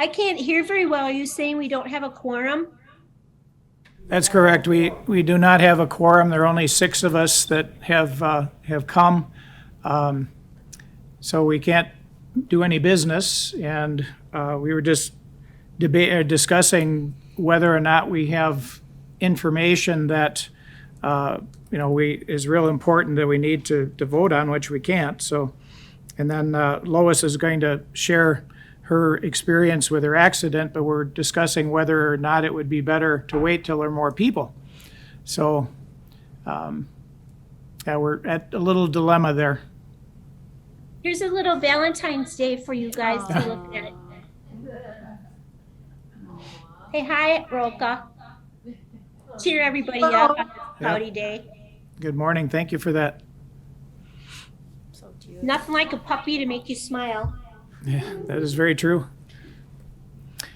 I can't hear very well. Are you saying we don't have a quorum? That's correct. We do not have a quorum. There are only 6 of us that have come. So we can't do any business, and we were just discussing whether or not we have information that, is real important that we need to vote on, which we can't. So, and then Lois is going to share her experience with her accident, but we're discussing whether or not it would be better to wait till there are more people. So, yeah, we're at a little dilemma there. Here's a little Valentine's Day for you guys to look at. Hey, hi, Roka. Cheer everybody up on this cloudy day. Good morning. Thank you for that. Nothing like a puppy to make you smile. Yeah, that is very true.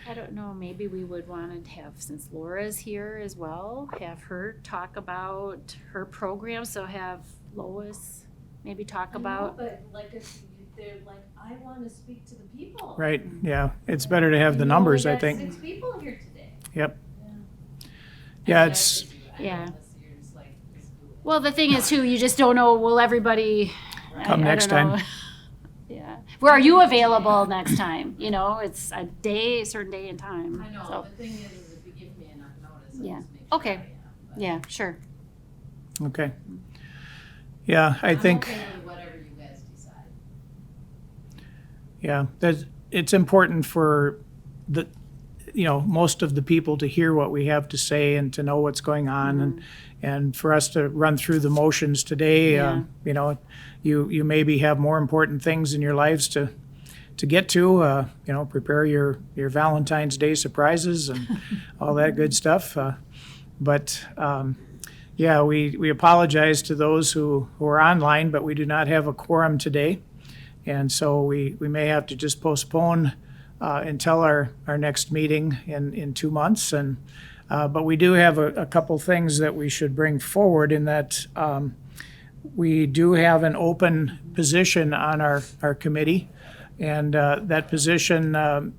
I don't know, maybe we would want to have, since Laura's here as well, have her talk about her program, so have Lois maybe talk about. But like if they're like, I want to speak to the people. Right, yeah. It's better to have the numbers, I We got think. 6 people here today. Yep. Yeah, it's, Yeah. Well, the thing is too, you just don't know, will everybody? Come next don't know. time. Yeah. Where are you available next time? You know, it's a certain day and time. I know, So, the thing is if you give me enough notice, I Yeah. just make sure Okay. I am, but yeah, sure. okay. Yeah, I I'm think, okay with whatever you guys decide. yeah, it's important for most of the people to hear what we have to say and to know what's going on, and for us to run through the motions today. Yeah. You maybe have more important things in your lives to get to, prepare your Valentine's Day surprises and all that good stuff. But yeah, we apologize to those who are online, but we do not have a quorum today. And so we may have to just postpone until our next meeting in 2 months. But we do have a couple things that we should bring forward in that we do have an open position on our committee. And that position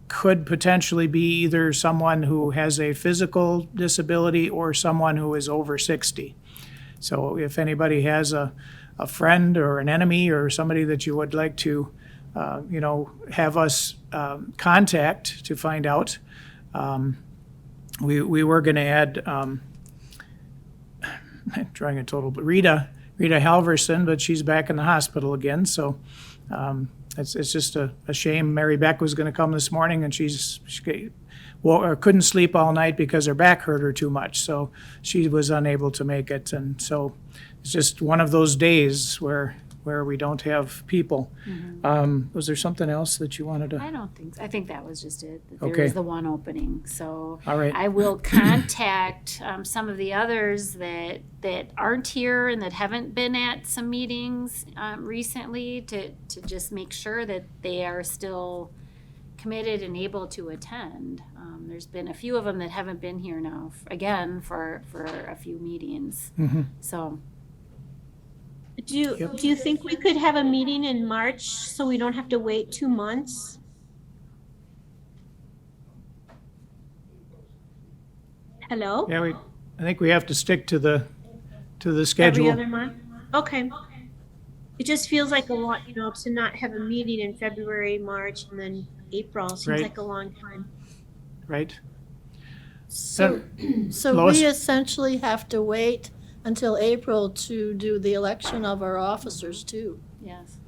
could potentially be either someone who has a physical disability or someone who is over 60. So if anybody has a friend or an enemy or somebody that you would like to, have us contact to find out, we were going to add, drawing a total, but Rita Halverson, but she's back in the hospital again. So it's just a shame. Mary Beck was going to come this morning, and she couldn't sleep all night because her back hurt her too much. So she was unable to make it. And so it's just one of those days where we don't have people. Was there something else that you wanted to? I don't think so. I think that was just it. That Okay. There is the one opening. So All right. I will contact some of the others that aren't here and that haven't been at some meetings recently to just make sure that they are still committed and able to attend. There's been a few of them that haven't been here now, again, for a few meetings. So, Do you think we could have a meeting in March so we don't have to wait 2 months? Hello? Yeah, I think we have to stick to the Every schedule. other month? Okay. It just feels like a lot, to not have a meeting in February, March, and then April seems Right. like a long time. Right? So Lois? we essentially have to wait until April to do the election of our officers too. yes.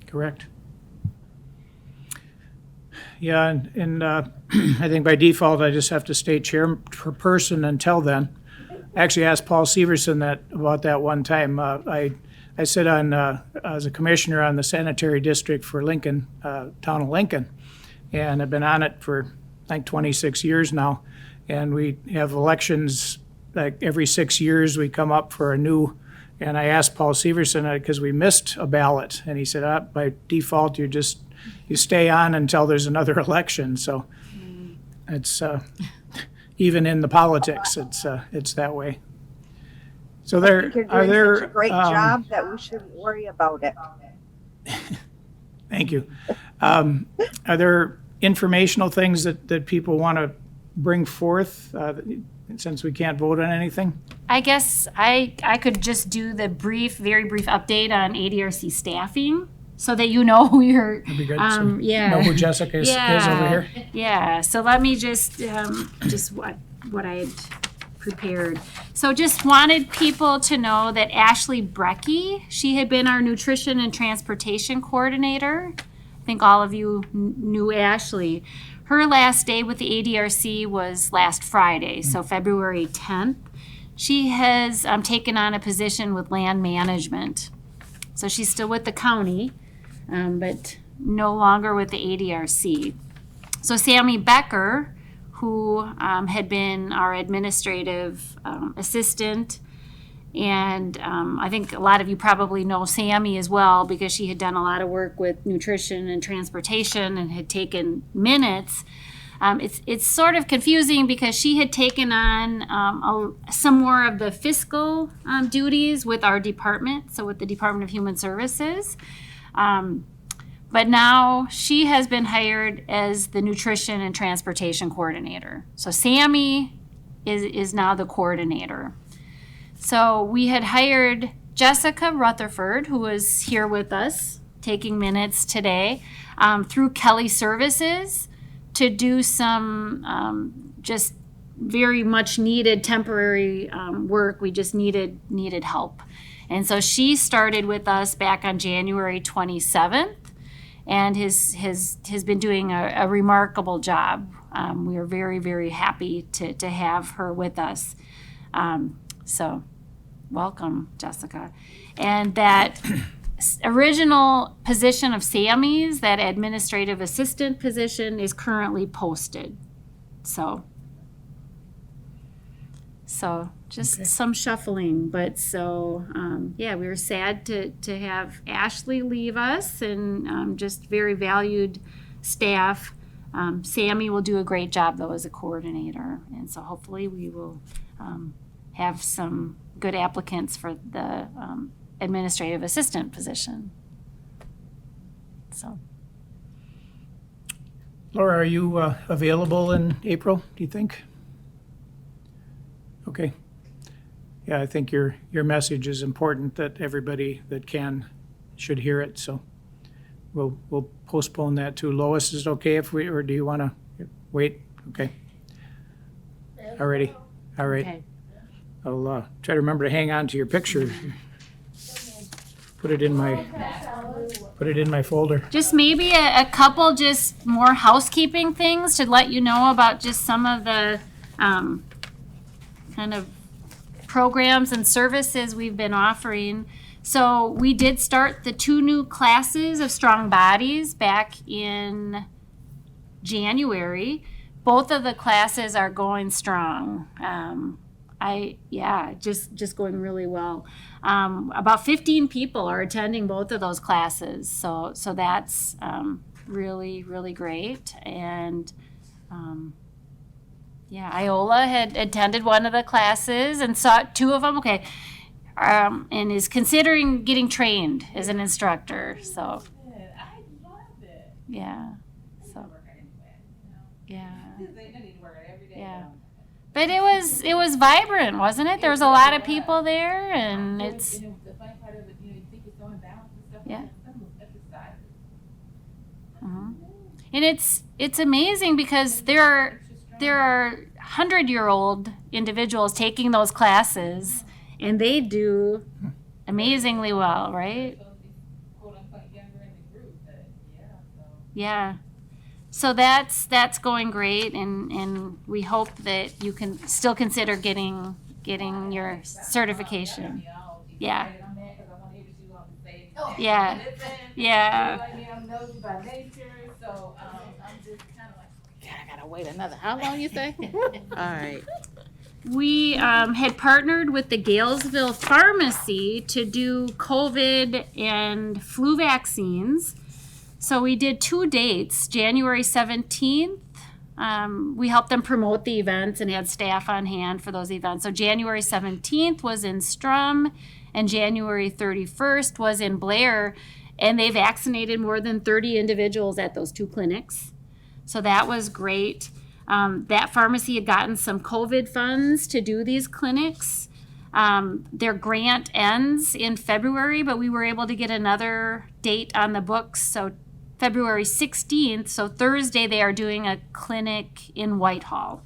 Correct. Yeah, and I think by default, I just have to stay chairperson until then. I actually asked Paul Severson about that one time. I sit on, as a commissioner on the sanitary district for Lincoln, town of Lincoln. And I've been on it for, I think, 26 years now. And we have elections, like every 6 years, we come up for a new, and I asked Paul Severson, because we missed a ballot, and he said, by default, you stay on until there's another election. So it's, even in the politics, it's that way. So I think you're doing such a great job that we shouldn't worry about it. Thank you. Are there informational things that people want to bring forth, since we can't vote on anything? I guess I could just do the very brief update on ADRC staffing so that you know who you're. That'd be good. Um, So yeah. know who Jessica is over here? Yeah, so let me just what I had prepared. So just wanted people to know that Ashley Brecky, she had been our nutrition and transportation coordinator. I think all of you knew Ashley. Her last day with the ADRC was last Friday, so February 10th. She has taken on a position with land management. So she's still with the county, but no longer with the ADRC. So Sammy Becker, who had been our administrative assistant, and I think a lot of you probably know Sammy as well because she had done a lot of work with nutrition and transportation and had taken minutes. It's sort of confusing because she had taken on some more of the fiscal duties with our department, so with the Department of Human Services. But now she has been hired as the nutrition and transportation coordinator. So Sammy is now the coordinator. So we had hired Jessica Rutherford, who was here with us taking minutes today, through Kelly Services to do some just very much needed temporary work. We just needed help. And so she started with us back on January 27th. And has been doing a remarkable job. We are very, very happy to have her with us. So welcome, Jessica. And that original position of Sammy's, that administrative assistant position, is currently posted. So just some shuffling, but we were sad to have Ashley leave us, and just very valued staff. Sammy will do a great job though as a coordinator, and so hopefully we will have some good applicants for the administrative assistant position. So, Laura, are you available in April, do you think? Okay. Yeah, I think your message is important, that everybody that can should hear it, so we'll postpone that too. Lois, is it okay if or do you want to wait? Okay. Alrighty. All right. okay. I'll try to remember to hang on to your picture. Put it in my folder. Just maybe a couple just more housekeeping things to let you know about just some of the kind of programs and services we've been offering. So we did start the 2 new classes of Strong Bodies back in January. Both of the classes are going strong. Just going really well. About 15 people are attending both of those classes. So that's really, really great. And Iola had attended one of the classes and saw 2 of them. Okay. And is considering getting trained as an instructor. So, I love it. yeah. So, Work anyway, yeah. They need to work every day. Yeah. But it was vibrant, wasn't it? There was a lot of people there, and it's The funny part of it, you think it's going down and stuff. Yeah. Some of the exercises. and it's amazing because there are 100-year-old individuals taking those classes, and they do amazingly well, right? Quote unquote younger in the group, but so. Yeah. So that's going great, and we hope that you can still consider getting your certification. Yeah. Yeah. Yeah. I'm nosy by nature, so I'm just kind of like, God, I gotta wait another. How long you say? All right. We had partnered with the Galesville Pharmacy to do COVID and flu vaccines. So we did 2 dates, January 17th. We helped them promote the events and had staff on hand for those events. So January 17th was in Strum, and January 31st was in Blair. and they vaccinated more than 30 individuals at those 2 clinics. So that was great. That pharmacy had gotten some COVID funds to do these clinics. Their grant ends in February, but we were able to get another date on the books. So February 16th, so Thursday, they are doing a clinic in Whitehall.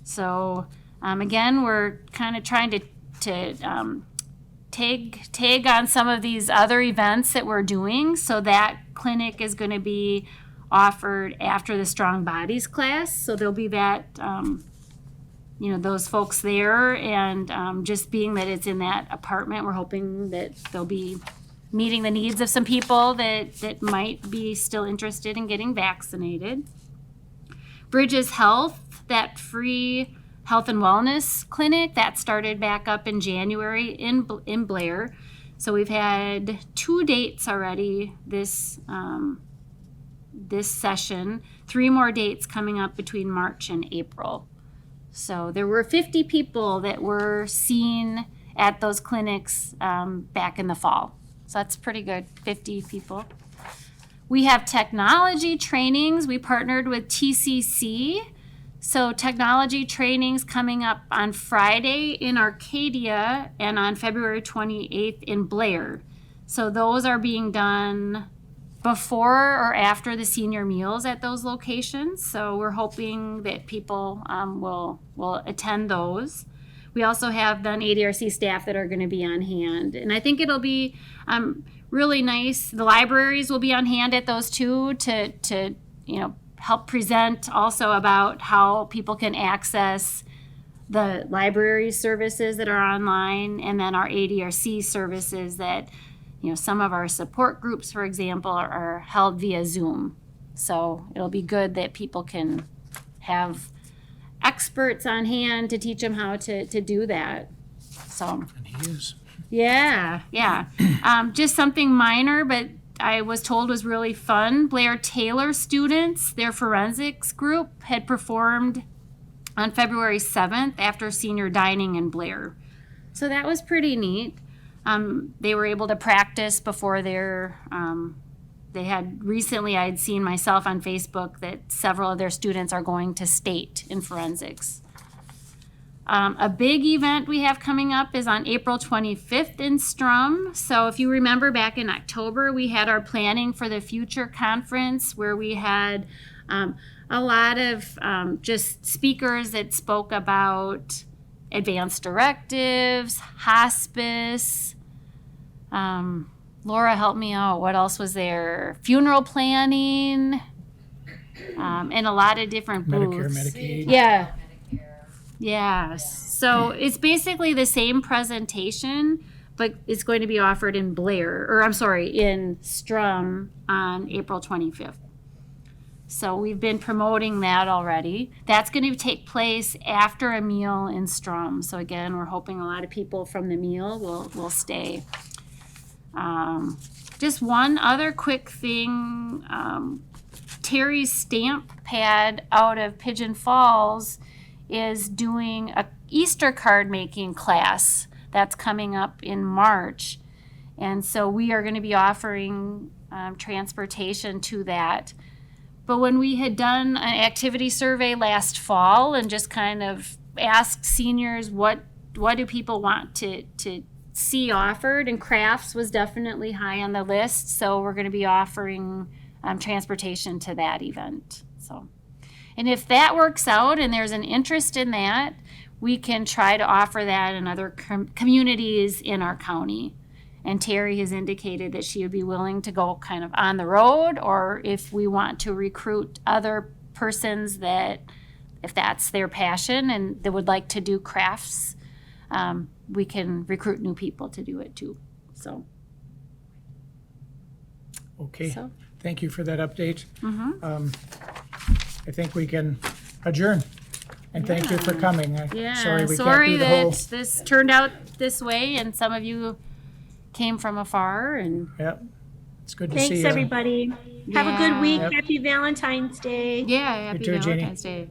So again, we're kind of trying to tag on some of these other events that we're doing. So that clinic is going to be offered after the Strong Bodies class. So there'll be that, those folks there. And just being that it's in that apartment, we're hoping that they'll be meeting the needs of some people that might be still interested in getting vaccinated. Bridges Health, that free health and wellness clinic, that started back up in January in Blair. So we've had 2 dates already this session, 3 more dates coming up between March and April. So there were 50 people that were seen at those clinics back in the fall. So that's pretty good, 50 people. We have technology trainings. We partnered with TCC. So technology trainings coming up on Friday in Arcadia and on February 28th in Blair. So those are being done before or after the senior meals at those locations. So we're hoping that people will attend those. We also have then ADRC staff that are going to be on hand. And I think it'll be really nice. The libraries will be on hand at those too to help present also about how people can access the library services that are online, and then our ADRC services that, some of our support groups, for example, are held via Zoom. So it'll be good that people can have experts on hand to teach them how to do that. So, And he is. yeah. Just something minor, but I was told was really fun. Blair Taylor students, their forensics group, had performed on February 7th after senior dining in Blair. So that was pretty neat. They were able to practice before they had recently, I'd seen myself on Facebook that several of their students are going to state in forensics. A big event we have coming up is on April 25th in Strum. So if you remember back in October, we had our Planning for the Future conference where we had a lot of just speakers that spoke about advanced directives, hospice. Laura, help me out. What else was there? Funeral planning, and a lot of different Medicare, booths. Medicaid. Yeah. Yes. So it's basically the same presentation, but it's going to be offered in in Strum on April 25th. So we've been promoting that already. That's going to take place after a meal in Strum. So again, we're hoping a lot of people from the meal will stay. Just one other quick thing. Terry's Stamp Pad out of Pigeon Falls is doing a Easter card making class that's coming up in March. And so we are going to be offering transportation to that. But when we had done an activity survey last fall and just kind of asked seniors what do people want to see offered, and crafts was definitely high on the list. So we're going to be offering transportation to that event. So, and if that works out and there's an interest in that, we can try to offer that in other communities in our county. And Terry has indicated that she would be willing to go kind of on the road, or if we want to recruit other persons that, if that's their passion and they would like to do crafts, we can recruit new people to do it too. So. Okay, So. thank you for that update. Mm-hmm. I think we can adjourn. And thank you for coming. Yeah, Sorry we can't sorry do the that whole. this turned out this way, and some of you came from afar, and Yep, it's good to see Thanks, you. everybody. Have a good Yeah. week. Yep. Happy Valentine's Day. yeah, happy too, Jeannie. Valentine's Day.